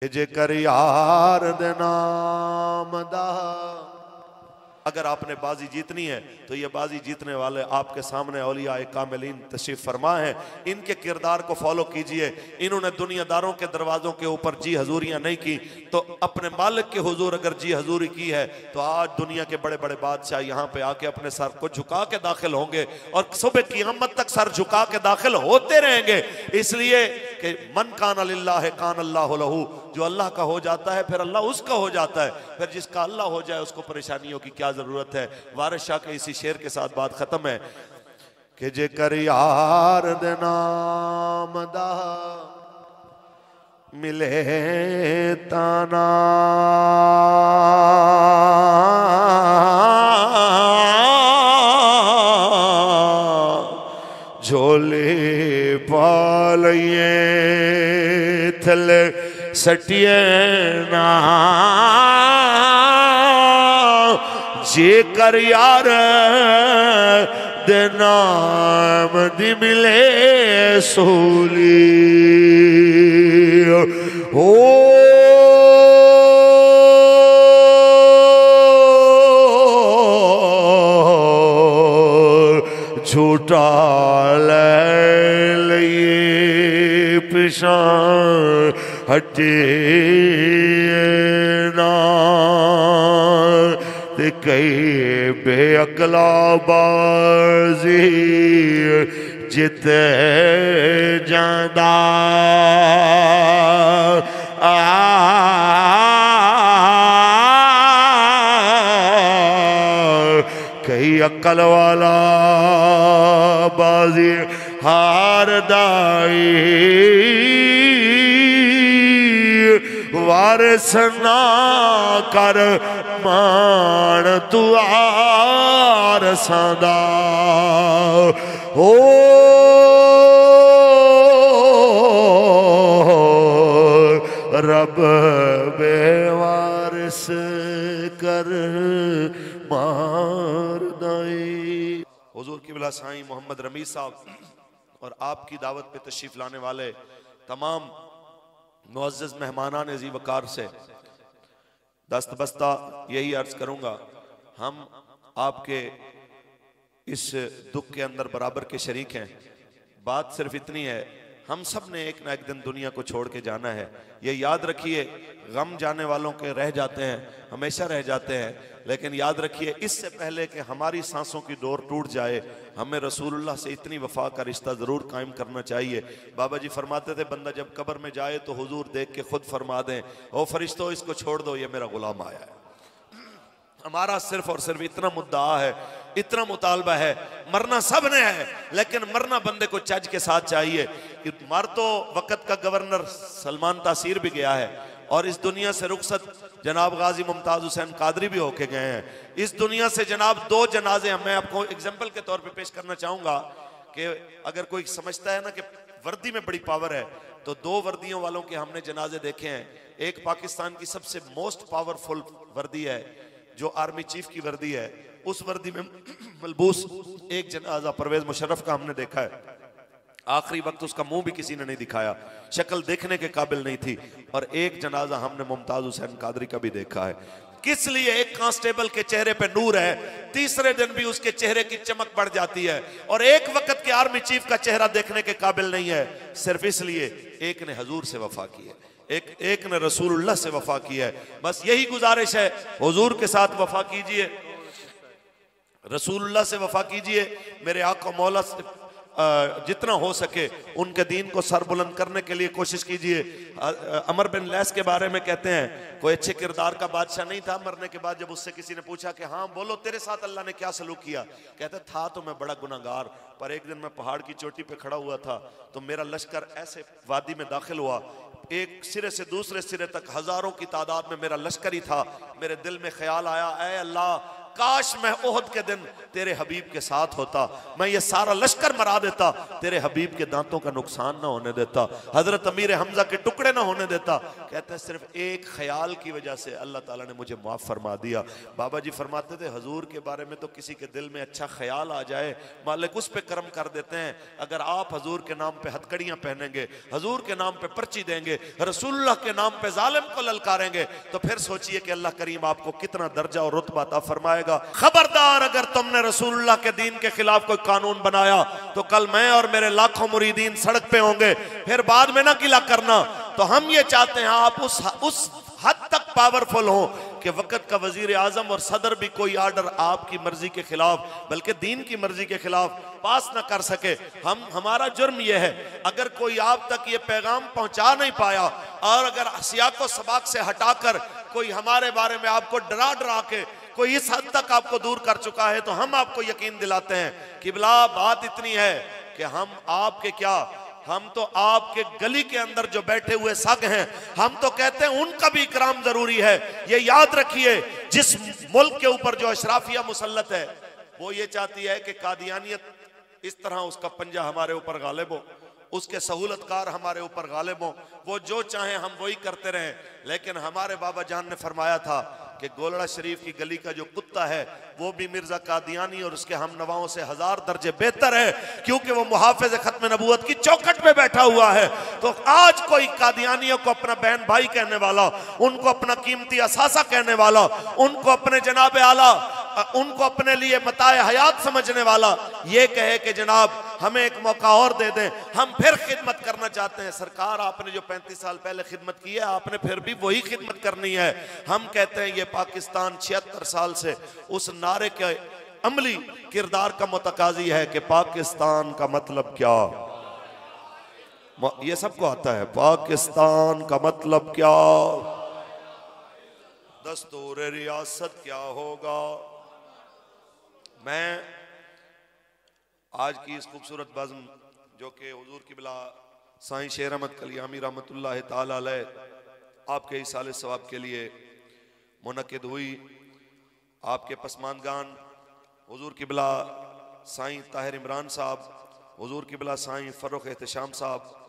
जेकर यार दे नाम दा, अगर आपने बाजी जीतनी है तो ये बाजी जीतने वाले आपके सामने औलिया कामिलीन तशरीफ फरमा है। इनके किरदार को फॉलो कीजिए। इन्होंने दुनियादारों के दरवाजों के ऊपर जी हजूरियां नहीं की, तो अपने मालिक के हुजूर अगर जी हजूरी की है तो आज दुनिया के बड़े बड़े बादशाह यहाँ पे आके अपने सर को झुका के दाखिल होंगे और सुबह क़यामत तक सर झुका के दाखिल होते रहेंगे। इसलिए कि मन कान लिल्लाह कान अल्लाह लहू, जो अल्लाह का हो जाता है फिर अल्लाह उसका हो जाता है, फिर जिसका अल्लाह हो जाए उसको परेशानियों की क्या जरूरत है। वारिस शाह के इसी शेर के साथ बात खत्म है कि जेकर यार दे नाम दा मिले ताना, झोले पालिए थले सटिए ना, जेकर यार दे नाम दी मिले सोली हो, झूठा ले लिए पिछा हटे ना, कई बेअकला बाजी जित जादा, कई अकल वाला बाजी हार दाई, वारिस ना कर मान तू आरसादा हो, रब बेवारिस कर मार दाई। हुजूर क़िबला साईं मोहम्मद रमीज़ साहब और आपकी दावत पे तशरीफ लाने वाले तमाम मुअज़्ज़ज़ मेहमानान अज़ीज़ वक़ार से दस्त बस्ता यही अर्ज करूंगा, हम आपके इस दुख के अंदर बराबर के शरीक हैं। बात सिर्फ इतनी है, हम सब ने एक ना एक दिन दुनिया को छोड़ के जाना है। ये याद रखिए, गम जाने वालों के रह जाते हैं, हमेशा रह जाते हैं, लेकिन याद रखिए इससे पहले कि हमारी सांसों की डोर टूट जाए हमें रसूलुल्लाह से इतनी वफा का रिश्ता ज़रूर कायम करना चाहिए। बाबा जी फरमाते थे बंदा जब कब्र में जाए तो हुजूर देख के खुद फरमा दें, ओ फरिश्तों इसको छोड़ दो, ये मेरा गुलाम आया है। हमारा सिर्फ और सिर्फ इतना मुद्दा है, इतना मुतालबा है, मरना सब ने है, लेकिन मरना बंदे को चज के साथ चाहिए। कि मर तो वक़्त का गवर्नर सलमान तासीर भी गया है और इस दुनिया से रुखसत जनाब गाजी मुमताज हुसैन कादरी भी होके गए हैं। इस दुनिया से जनाब दो जनाजे मैं आपको एग्जाम्पल के तौर पे पेश करना चाहूंगा कि अगर कोई समझता है ना कि वर्दी में बड़ी पावर है, तो दो वर्दियों वालों के हमने जनाजे देखे हैं। एक पाकिस्तान की सबसे मोस्ट पावरफुल वर्दी है जो आर्मी चीफ की वर्दी है, उस वर्दी में मलबूस एक जनाजा परवेज मुशर्रफ का हमने देखा है। आखिरी वक्त उसका मुंह भी किसी ने नहीं दिखाया, शक्ल देखने के काबिल नहीं थी। और एक जनाजा हमने मुमताज हुसैन कादरी का भी देखा है। किस लिए? एक कांस्टेबल के चेहरे पे नूर है, तीसरे दिन भी उसके चेहरे की चमक बढ़ जाती है, और एक वक्त के आर्मी चीफ का चेहरा देखने के काबिल नहीं है, सिर्फ इसलिए एक ने हजूर से वफा की है, एक ने रसूलुल्लाह से वफा की है। बस यही गुजारिश है, हुजूर के साथ वफा कीजिए, रसूलुल्लाह से वफा कीजिए, मेरे आका मौला से जितना हो सके उनके दीन को सरबुलंद करने के लिए कोशिश कीजिए। अमर बिन लैस के बारे में कहते हैं कोई अच्छे किरदार का बादशाह नहीं था। मरने के बाद जब उससे किसी ने पूछा कि हाँ बोलो तेरे साथ अल्लाह ने क्या सलूक किया, कहते था तो मैं बड़ा गुनाहगार, पर एक दिन मैं पहाड़ की चोटी पे खड़ा हुआ था तो मेरा लश्कर ऐसे वादी में दाखिल हुआ, एक सिरे से दूसरे सिरे तक हजारों की तादाद में मेरा लश्कर ही था। मेरे दिल में ख्याल आया, ऐ अल्लाह काश मैं ओहद के दिन तेरे हबीब के साथ होता, मैं ये सारा लश्कर मरा देता, तेरे हबीब के दांतों का नुकसान ना होने देता, हजरत अमीर हमजा के टुकड़े ना होने देता। कहते हैं सिर्फ एक ख्याल की वजह से अल्लाह ताला ने मुझे माफ फरमा दिया। बाबा जी फरमाते थे हुजूर के बारे में तो किसी के दिल में अच्छा ख्याल आ जाए, मालिक उस पे करम कर देते हैं। अगर आप हुजूर के नाम पे हथकड़ियां पहनेंगे, हुजूर के नाम पे पर्ची देंगे, रसूलुल्लाह के नाम पे जालिम को ललकारेंगे, तो फिर सोचिए कि अल्लाह करीम आपको कितना दर्जा और रुतबा अता फरमाएगा। खबरदार अगर तुमने रसूलुल्लाह के दीन के खिलाफ कोई कानून बनाया तो कल मैं और मेरे लाखों मुरीदीन सड़क पे होंगे, फिर बाद में ना गिला करना। तो हम ये चाहते हैं आप उस हद तक पावरफुल हो कि वक्त का वजीर आजम और सदर भी कोई आर्डर आपकी मर्जी के खिलाफ बल्कि दीन की मर्जी के खिलाफ पास ना कर सके। हमारा जुर्म यह है अगर कोई आप तक ये पैगाम पहुंचा नहीं पाया और अगर सियाको सबाक से हटाकर कोई हमारे बारे में आपको डरा डरा के कोई इस हद तक आपको दूर कर चुका है, तो हम आपको यकीन दिलाते हैं कि बिला बात इतनी है कि हम आपके क्या, हम तो आपके गली के अंदर जो बैठे हुए सग हैं, हम तो कहते हैं उनका भी इकराम जरूरी है। ये याद रखिए, जिस मुल्क के ऊपर जो अशराफिया मुसल्लत है वो ये चाहती है कि कादियानियत इस तरह उसका पंजा हमारे ऊपर गालिब हो, उसके सहूलतकार हमारे ऊपर गालिब हो, वो जो चाहे हम वही करते रहें। लेकिन हमारे बाबा जान ने फरमाया था कि गोलड़ा शरीफ की गली का जो कुत्ता है वो भी मिर्जा कादियानी और उसके हम नवाओं से 1000 दर्जे बेहतर है, क्योंकि वो मुहाफिज खत्म नबूवत की चौखट पे बैठा हुआ है। तो आज कोई कादियानियों को अपना बहन भाई कहने वाला, उनको अपना कीमती असासा कहने वाला, उनको अपने जनाब आला, उनको अपने लिए मताए हयात समझने वाला ये कहे कि जनाब हमें एक मौका और दे दें, हम फिर खिदमत करना चाहते हैं। सरकार आपने जो 35 साल पहले खिदमत की है आपने फिर भी वही खिदमत करनी है। हम कहते हैं ये पाकिस्तान 76 साल से उस नारे के अमली किरदार का मुतकाजी है कि पाकिस्तान का मतलब क्या, ये सबको आता है। पाकिस्तान का मतलब क्या, दस्तूर रियासत क्या होगा। मैं आज की इस खूबसूरत बज़्म जो कि हुजूर की बिला साईं शेर अहमद कलियामी रहमतुल्लाह ताला अलैह आपके इसाले सवाब के लिए मुनक्किद हुई, आपके पसमानदान हुजूर की बिला साईं ताहिर इमरान साहब, हुजूर की बिला साईं फर्रुख एहतशाम साहब,